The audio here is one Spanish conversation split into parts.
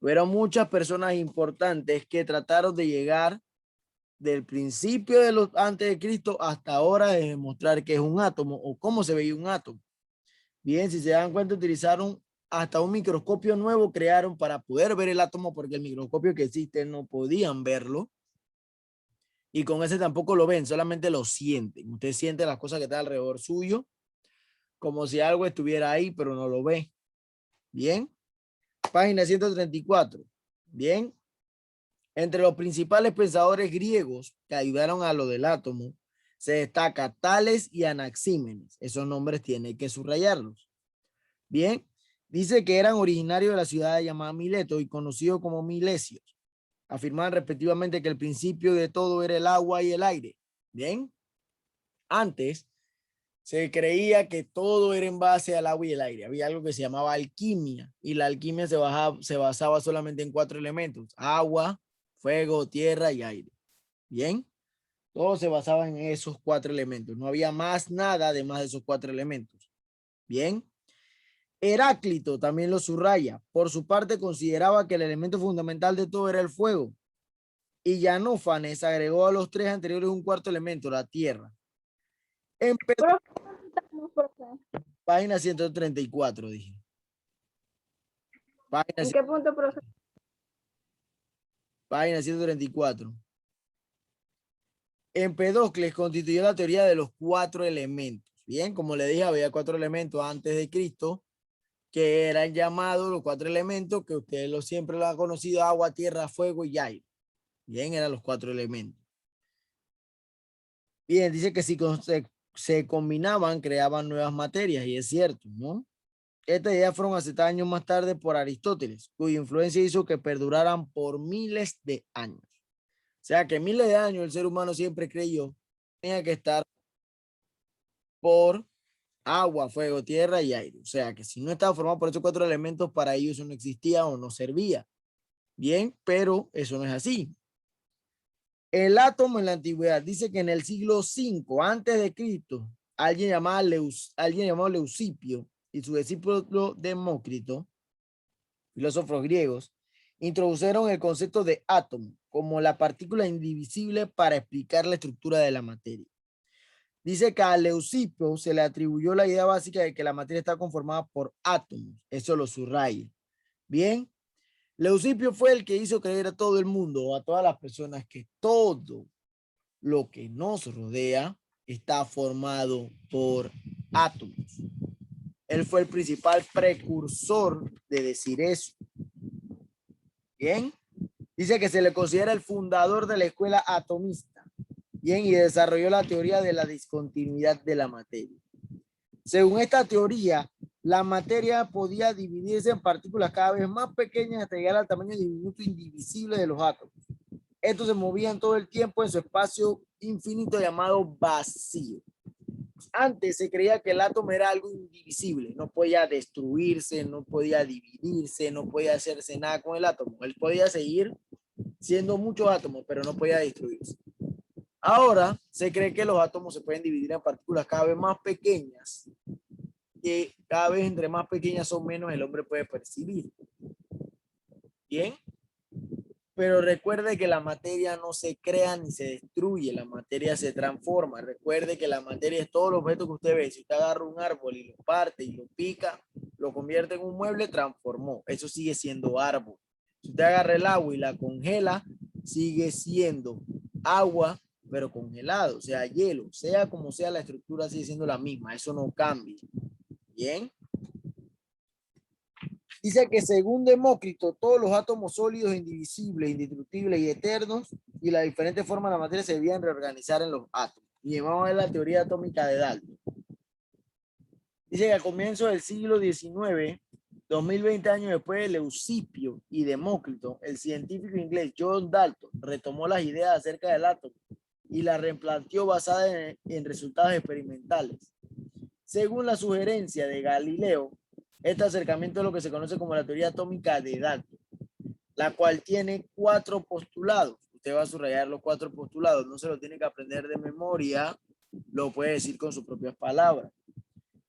hubieron muchas personas importantes que trataron de llegar del principio de los antes de Cristo hasta ahora de demostrar que es un átomo o cómo se veía un átomo. Bien, si se dan cuenta, utilizaron hasta un microscopio nuevo, crearon para poder ver el átomo, porque el microscopio que existe no podían verlo. Y con ese tampoco lo ven, solamente lo sienten. Usted siente las cosas que están alrededor suyo, como si algo estuviera ahí, pero no lo ve. Bien. Página 134. Bien. Entre los principales pensadores griegos que ayudaron a lo del átomo, se destaca Tales y Anaxímenes. Esos nombres tienen que subrayarlos. Bien. Dice que eran originarios de la ciudad llamada Mileto y conocidos como milesios. Afirmaban respectivamente que el principio de todo era el agua y el aire. Bien. Antes se creía que todo era en base al agua y el aire. Había algo que se llamaba alquimia y la alquimia se basaba solamente en 4 elementos: agua, fuego, tierra y aire. Bien. Todo se basaba en esos 4 elementos. No había más nada además de esos 4 elementos. Bien. Heráclito también lo subraya. Por su parte, consideraba que el elemento fundamental de todo era el fuego. Y Janófanes agregó a los 3 anteriores un cuarto elemento, la tierra. Página 134, dije. ¿En qué punto, profesor? Página 134. Empedocles constituyó la teoría de los 4 elementos. Bien, como le dije, había 4 elementos antes de Cristo que eran llamados los 4 elementos que ustedes siempre lo han conocido: agua, tierra, fuego y aire. Bien, eran los 4 elementos. Bien, dice que si se combinaban, creaban nuevas materias, y es cierto, ¿no? Estas ideas fueron aceptadas años más tarde por Aristóteles, cuya influencia hizo que perduraran por miles de años. O sea que miles de años el ser humano siempre creyó que tenía que estar por agua, fuego, tierra y aire. O sea que si no estaba formado por esos 4 elementos, para ellos eso no existía o no servía. Bien, pero eso no es así. El átomo en la antigüedad dice que en el siglo V antes de Cristo, alguien llamado Leucipo y su discípulo Demócrito, filósofos griegos, introdujeron el concepto de átomo como la partícula indivisible para explicar la estructura de la materia. Dice que a Leucipo se le atribuyó la idea básica de que la materia está conformada por átomos. Eso lo subraya. Bien. Leucipo fue el que hizo creer a todo el mundo o a todas las personas que todo lo que nos rodea está formado por átomos. Él fue el principal precursor de decir eso. Bien. Dice que se le considera el fundador de la escuela atomista. Bien, y desarrolló la teoría de la discontinuidad de la materia. Según esta teoría, la materia podía dividirse en partículas cada vez más pequeñas hasta llegar al tamaño diminuto indivisible de los átomos. Estos se movían todo el tiempo en su espacio infinito llamado vacío. Antes se creía que el átomo era algo indivisible, no podía destruirse, no podía dividirse, no podía hacerse nada con el átomo. Él podía seguir siendo muchos átomos, pero no podía destruirse. Ahora se cree que los átomos se pueden dividir en partículas cada vez más pequeñas, que cada vez entre más pequeñas son menos el hombre puede percibir. Bien, pero recuerde que la materia no se crea ni se destruye, la materia se transforma. Recuerde que la materia es todo el objeto que usted ve. Si usted agarra un árbol y lo parte y lo pica, lo convierte en un mueble, transformó. Eso sigue siendo árbol. Si usted agarra el agua y la congela, sigue siendo agua, pero congelado, o sea, hielo. Sea como sea, la estructura sigue siendo la misma. Eso no cambia. Bien. Dice que según Demócrito, todos los átomos sólidos, indivisibles, indestructibles y eternos y las diferentes formas de la materia se debían reorganizar en los átomos. Y vamos a ver la teoría atómica de Dalton. Dice que a comienzos del siglo XIX, 2020 años después de Leucipo y Demócrito, el científico inglés John Dalton retomó las ideas acerca del átomo y las replanteó basadas en resultados experimentales. Según la sugerencia de Galileo, este acercamiento es lo que se conoce como la teoría atómica de Dalton, la cual tiene 4 postulados. Usted va a subrayar los 4 postulados, no se lo tiene que aprender de memoria, lo puede decir con sus propias palabras.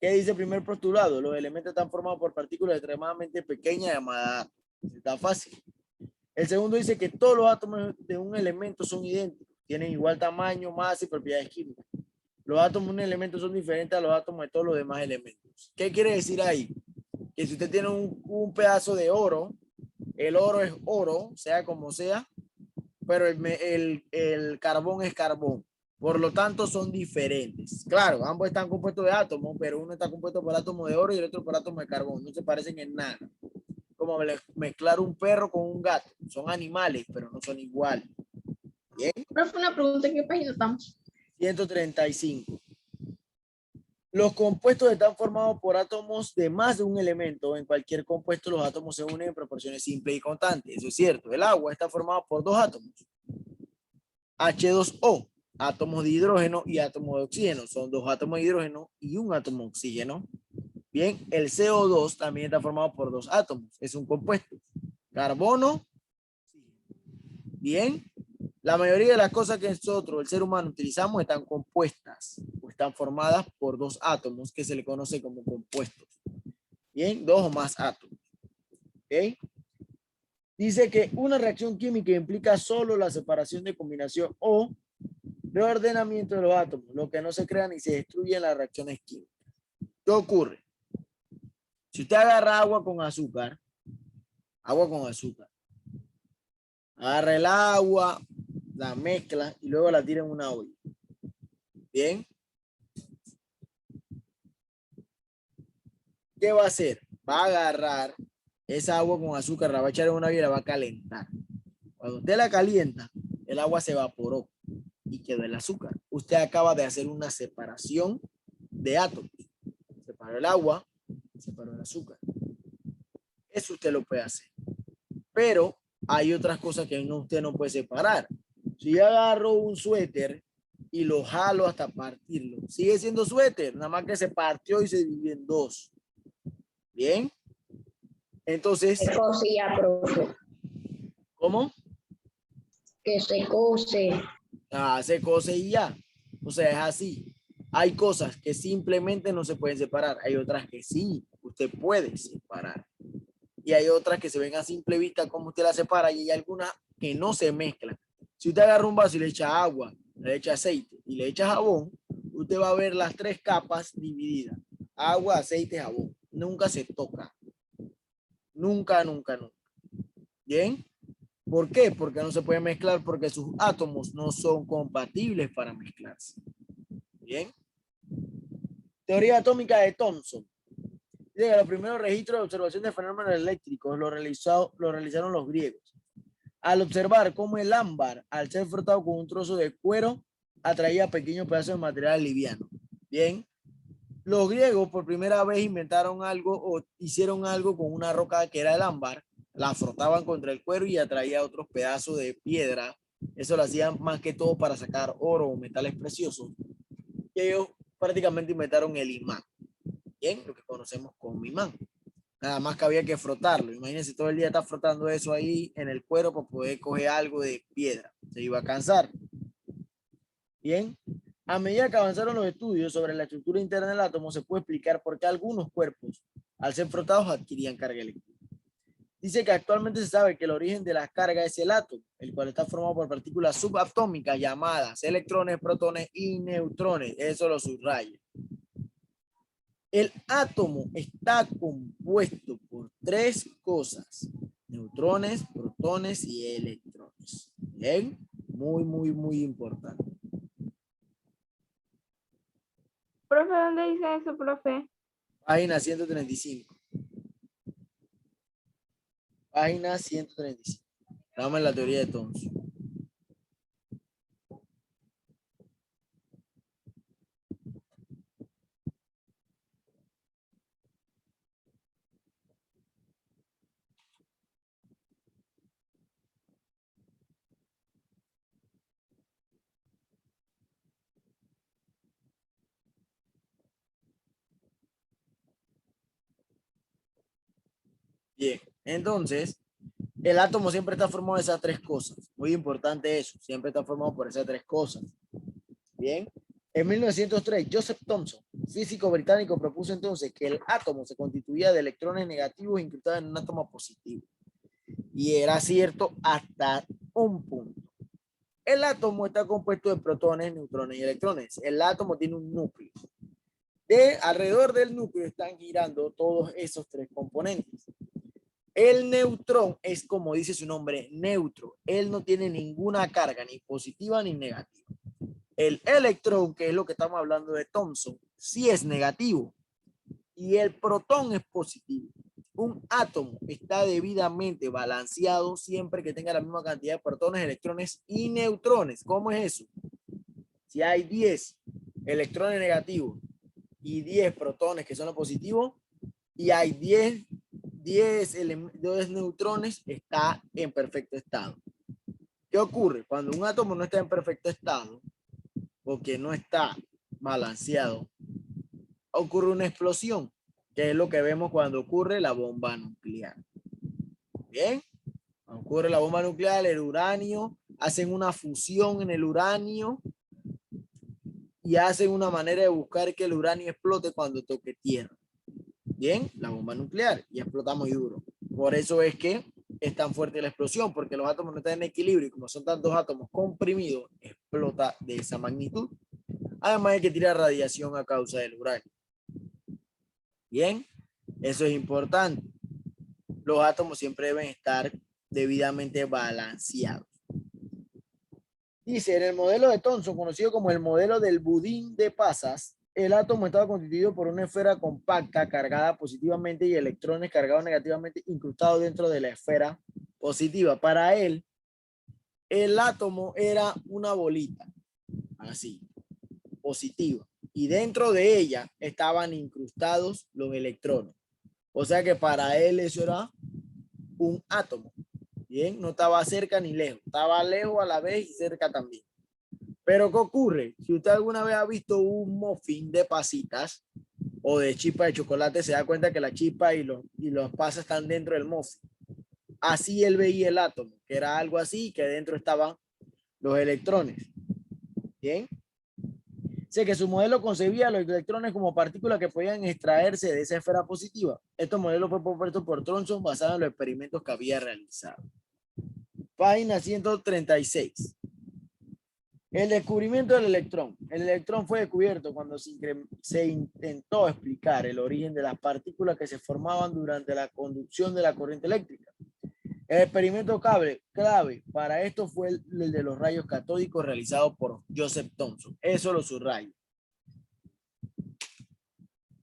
¿Qué dice el primer postulado? Los elementos están formados por partículas extremadamente pequeñas llamadas átomos. Está fácil. El segundo dice que todos los átomos de un elemento son idénticos, tienen igual tamaño, masa y propiedades químicas. Los átomos de un elemento son diferentes a los átomos de todos los demás elementos. ¿Qué quiere decir ahí? Que si usted tiene un pedazo de oro, el oro es oro, sea como sea, pero el carbón es carbón. Por lo tanto, son diferentes. Claro, ambos están compuestos de átomos, pero uno está compuesto por átomos de oro y el otro por átomos de carbón. No se parecen en nada. Como mezclar un perro con un gato. Son animales, pero no son iguales. Bien. Profe, una pregunta, ¿en qué página estamos? 135. Los compuestos están formados por átomos de más de un elemento. En cualquier compuesto los átomos se unen en proporciones simples y constantes. Eso es cierto. El agua está formada por dos átomos. H2O, átomos de hidrógeno y átomos de oxígeno. Son dos átomos de hidrógeno y un átomo de oxígeno. Bien, el CO2 también está formado por dos átomos. Es un compuesto. Carbono. Bien. La mayoría de las cosas que nosotros, el ser humano, utilizamos están compuestas o están formadas por dos átomos que se le conoce como compuestos. Bien, dos o más átomos. ¿Ok? Dice que una reacción química implica solo la separación de combinación o reordenamiento de los átomos, lo que no se crea ni se destruye en las reacciones químicas. ¿Qué ocurre? Si usted agarra agua con azúcar, agarra el agua, la mezcla y luego la tira en una olla. Bien. ¿Qué va a hacer? Va a agarrar esa agua con azúcar, la va a echar en una olla y la va a calentar. Cuando usted la calienta, el agua se evaporó y quedó el azúcar. Usted acaba de hacer una separación de átomos. Separó el agua, separó el azúcar. Eso usted lo puede hacer. Pero hay otras cosas que usted no puede separar. Si yo agarro un suéter y lo jalo hasta partirlo, sigue siendo suéter, nada más que se partió y se dividió en dos. Bien. Entonces. Se cose ya, profe. ¿Cómo? Que se cose. Se cose y ya. O sea, es así. Hay cosas que simplemente no se pueden separar. Hay otras que sí, usted puede separar. Y hay otras que se ven a simple vista como usted las separa y hay algunas que no se mezclan. Si usted agarra un vaso y le echa agua, le echa aceite y le echa jabón, usted va a ver las tres capas divididas. Agua, aceite, jabón. Nunca se toca. Nunca, nunca, nunca. ¿Bien? ¿Por qué? Porque no se puede mezclar porque sus átomos no son compatibles para mezclarse. Bien. Teoría atómica de Thomson. Dice que los primeros registros de observación de fenómenos eléctricos lo realizaron los griegos. Al observar cómo el ámbar, al ser frotado con un trozo de cuero, atraía pequeños pedazos de material liviano. Bien. Los griegos por primera vez inventaron algo o hicieron algo con una roca que era el ámbar, la frotaban contra el cuero y atraía otros pedazos de piedra. Eso lo hacían más que todo para sacar oro o metales preciosos. Y ellos prácticamente inventaron el imán. Bien, lo que conocemos como imán. Nada más que había que frotarlo. Imagínense, todo el día estar frotando eso ahí en el cuero para poder coger algo de piedra. Se iba a cansar. Bien. A medida que avanzaron los estudios sobre la estructura interna del átomo, se puede explicar por qué algunos cuerpos, al ser frotados, adquirían carga eléctrica. Dice que actualmente se sabe que el origen de la carga es el átomo, el cual está formado por partículas subatómicas llamadas electrones, protones y neutrones. Eso lo subraya. El átomo está compuesto por tres cosas: neutrones, protones y electrones. Bien, muy, muy, muy importante. Profe, ¿dónde dice eso, profe? Página 135. Página 135. Estamos en la teoría de Thomson. Bien, entonces, el átomo siempre está formado de esas tres cosas. Muy importante eso, siempre está formado por esas tres cosas. Bien, en 1903, Joseph Thomson, físico británico, propuso entonces que el átomo se constituía de electrones negativos incrustados en un átomo positivo. Y era cierto hasta un punto. El átomo está compuesto de protones, neutrones y electrones. El átomo tiene un núcleo. Alrededor del núcleo están girando todos esos tres componentes. El neutrón es, como dice su nombre, neutro. Él no tiene ninguna carga, ni positiva ni negativa. El electrón, que es lo que estamos hablando de Thomson, sí es negativo. Y el protón es positivo. Un átomo está debidamente balanceado siempre que tenga la misma cantidad de protones, electrones y neutrones. ¿Cómo es eso? Si hay 10 electrones negativos y 10 protones que son los positivos, y hay 10 neutrones, está en perfecto estado. ¿Qué ocurre? Cuando un átomo no está en perfecto estado, porque no está balanceado, ocurre una explosión, que es lo que vemos cuando ocurre la bomba nuclear. Bien, ocurre la bomba nuclear, el uranio, hacen una fusión en el uranio y hacen una manera de buscar que el uranio explote cuando toque tierra. Bien, la bomba nuclear, y explota muy duro. Por eso es que es tan fuerte la explosión, porque los átomos no están en equilibrio y como son tantos átomos comprimidos, explota de esa magnitud. Además hay que tirar radiación a causa del uranio. Bien, eso es importante. Los átomos siempre deben estar debidamente balanceados. Dice, en el modelo de Thomson, conocido como el modelo del budín de pasas, el átomo estaba constituido por una esfera compacta cargada positivamente y electrones cargados negativamente incrustados dentro de la esfera positiva. Para él, el átomo era una bolita, así, positiva. Y dentro de ella estaban incrustados los electrones. O sea que para él eso era un átomo. Bien, no estaba cerca ni lejos. Estaba lejos a la vez y cerca también. Pero ¿qué ocurre? Si usted alguna vez ha visto un muffin de pasitas o de chispa de chocolate, se da cuenta que la chispa y los pasas están dentro del muffin. Así él veía el átomo, que era algo así, que dentro estaban los electrones. Bien. Sé que su modelo concebía los electrones como partículas que podían extraerse de esa esfera positiva. Este modelo fue propuesto por Thomson basado en los experimentos que había realizado. Página 136. El descubrimiento del electrón. El electrón fue descubierto cuando se intentó explicar el origen de las partículas que se formaban durante la conducción de la corriente eléctrica. El experimento clave para esto fue el de los rayos catódicos realizado por Joseph Thomson. Eso lo subrayo.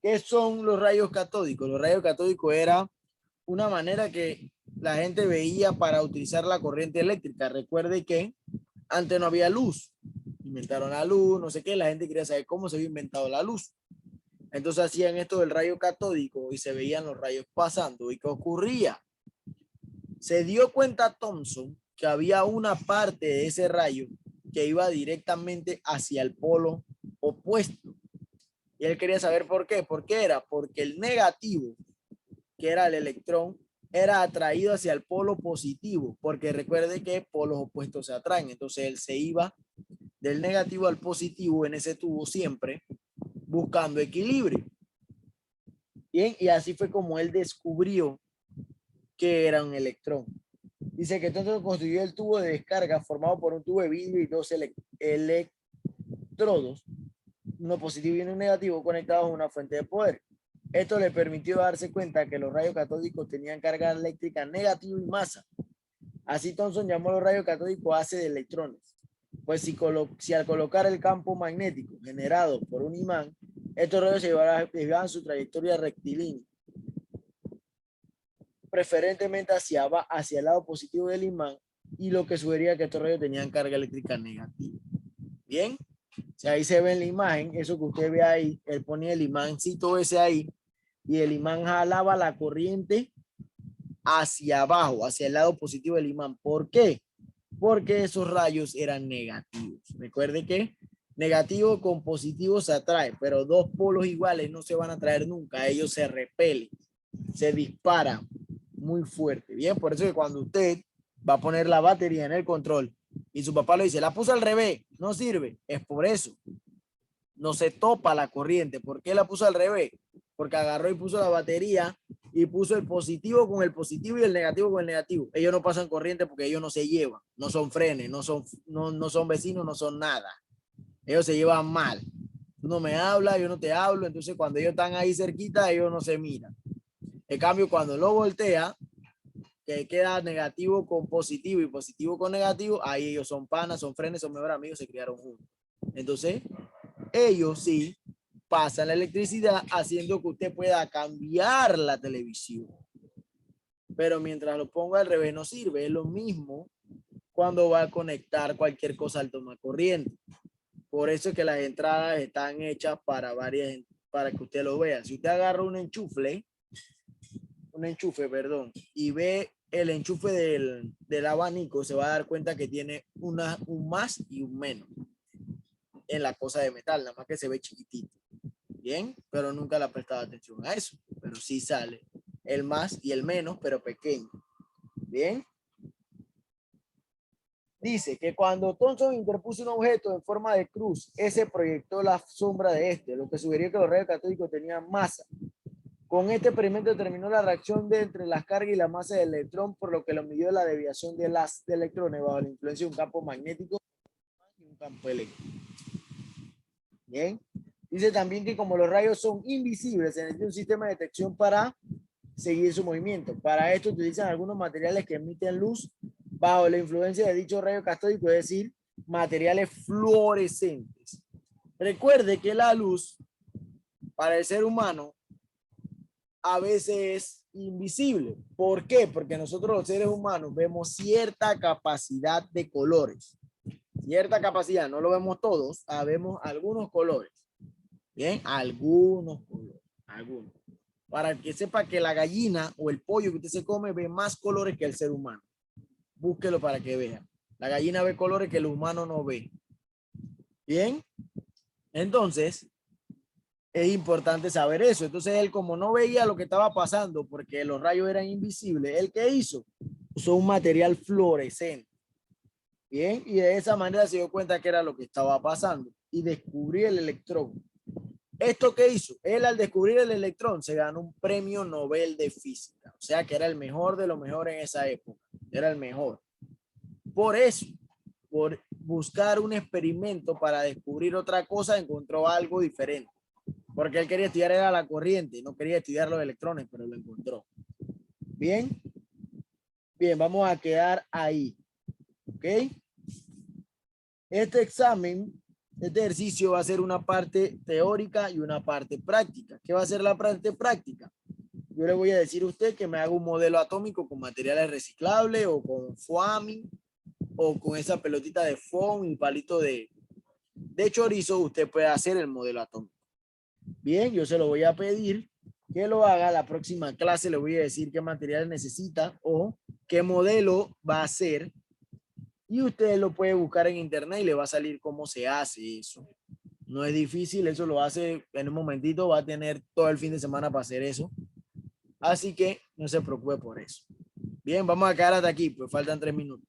¿Qué son los rayos catódicos? Los rayos catódicos era una manera que la gente veía para utilizar la corriente eléctrica. Recuerde que antes no había luz. Inventaron la luz, no sé qué. La gente quería saber cómo se había inventado la luz. Entonces hacían esto del rayo catódico y se veían los rayos pasando. ¿Y qué ocurría? Se dio cuenta Thomson que había una parte de ese rayo que iba directamente hacia el polo opuesto. Y él quería saber por qué. ¿Por qué era? Porque el negativo, que era el electrón, era atraído hacia el polo positivo. Porque recuerde que polos opuestos se atraen. Entonces él se iba del negativo al positivo en ese tubo siempre buscando equilibrio. Bien, y así fue como él descubrió que era un electrón. Dice que entonces construyó el tubo de descarga formado por un tubo de vidrio y dos electrodos, uno positivo y uno negativo, conectados a una fuente de poder. Esto le permitió darse cuenta que los rayos catódicos tenían carga eléctrica negativa y masa. Así Thomson llamó a los rayos catódicos haces de electrones. Pues si al colocar el campo magnético generado por un imán, estos rayos se llevaban su trayectoria rectilínea, preferentemente hacia el lado positivo del imán, y lo que sugería que estos rayos tenían carga eléctrica negativa. Bien, si ahí se ve en la imagen, eso que usted ve ahí, él ponía el imancito ese ahí, y el imán jalaba la corriente hacia abajo, hacia el lado positivo del imán. ¿Por qué? Porque esos rayos eran negativos. Recuerde que negativo con positivo se atrae, pero dos polos iguales no se van a atraer nunca. Ellos se repelen, se disparan muy fuerte. Bien, por eso que cuando usted va a poner la batería en el control y su papá le dice, la puso al revés, no sirve. Es por eso. No se topa la corriente. ¿Por qué la puso al revés? Porque agarró y puso la batería y puso el positivo con el positivo y el negativo con el negativo. Ellos no pasan corriente porque ellos no se llevan, no son frenes, no son vecinos, no son nada. Ellos se llevan mal. Tú no me hablas, yo no te hablo, entonces cuando ellos están ahí cerquita, ellos no se miran. En cambio, cuando lo voltea, que queda negativo con positivo y positivo con negativo, ahí ellos son panas, son frenes, son mejores amigos, se criaron juntos. Entonces, ellos sí pasan la electricidad haciendo que usted pueda cambiar la televisión. Pero mientras lo ponga al revés no sirve. Es lo mismo cuando va a conectar cualquier cosa al toma corriente. Por eso es que las entradas están hechas para que usted lo vea. Si usted agarra un enchufe, y ve el enchufe del abanico, se va a dar cuenta que tiene un más y un menos en la cosa de metal, nada más que se ve chiquitito. Bien, pero nunca le ha prestado atención a eso, pero sí sale el más y el menos, pero pequeño. Bien. Dice que cuando Thomson interpuso un objeto en forma de cruz, ese proyectó la sombra de este, lo que sugería que los rayos catódicos tenían masa. Con este experimento determinó la reacción entre las cargas y la masa del electrón, por lo que lo midió la desviación de electrones bajo la influencia de un campo magnético y un campo eléctrico. Bien. Dice también que como los rayos son invisibles, se necesita un sistema de detección para seguir su movimiento. Para esto utilizan algunos materiales que emiten luz bajo la influencia de dicho rayo catódico, es decir, materiales fluorescentes. Recuerde que la luz para el ser humano a veces es invisible. ¿Por qué? Porque nosotros los seres humanos vemos cierta capacidad de colores. Cierta capacidad, no lo vemos todos, vemos algunos colores. Bien, algunos colores, algunos. Para que sepa que la gallina o el pollo que usted se come ve más colores que el ser humano. Búsquelo para que vea. La gallina ve colores que el humano no ve. Bien, entonces es importante saber eso. Entonces él, como no veía lo que estaba pasando porque los rayos eran invisibles, ¿él qué hizo? Usó un material fluorescente. Bien, y de esa manera se dio cuenta que era lo que estaba pasando y descubrió el electrón. ¿Esto qué hizo? Él al descubrir el electrón se ganó un premio Nobel de física. O sea que era el mejor de lo mejor en esa época. Era el mejor. Por eso, por buscar un experimento para descubrir otra cosa, encontró algo diferente. Porque él quería estudiar era la corriente, no quería estudiar los electrones, pero lo encontró. Bien. Bien, vamos a quedar ahí. ¿Ok? Este examen, este ejercicio va a ser una parte teórica y una parte práctica. ¿Qué va a ser la parte práctica? Yo le voy a decir a usted que me haga un modelo atómico con materiales reciclables o con foaming o con esa pelotita de foam y palito de chorizo. Usted puede hacer el modelo atómico. Bien, yo se lo voy a pedir que lo haga. La próxima clase le voy a decir qué materiales necesita o qué modelo va a hacer. Y usted lo puede buscar en internet y le va a salir cómo se hace eso. No es difícil, eso lo hace en un momentito, va a tener todo el fin de semana para hacer eso. Así que no se preocupe por eso. Bien, vamos a quedar hasta aquí, pues faltan 3 minutos.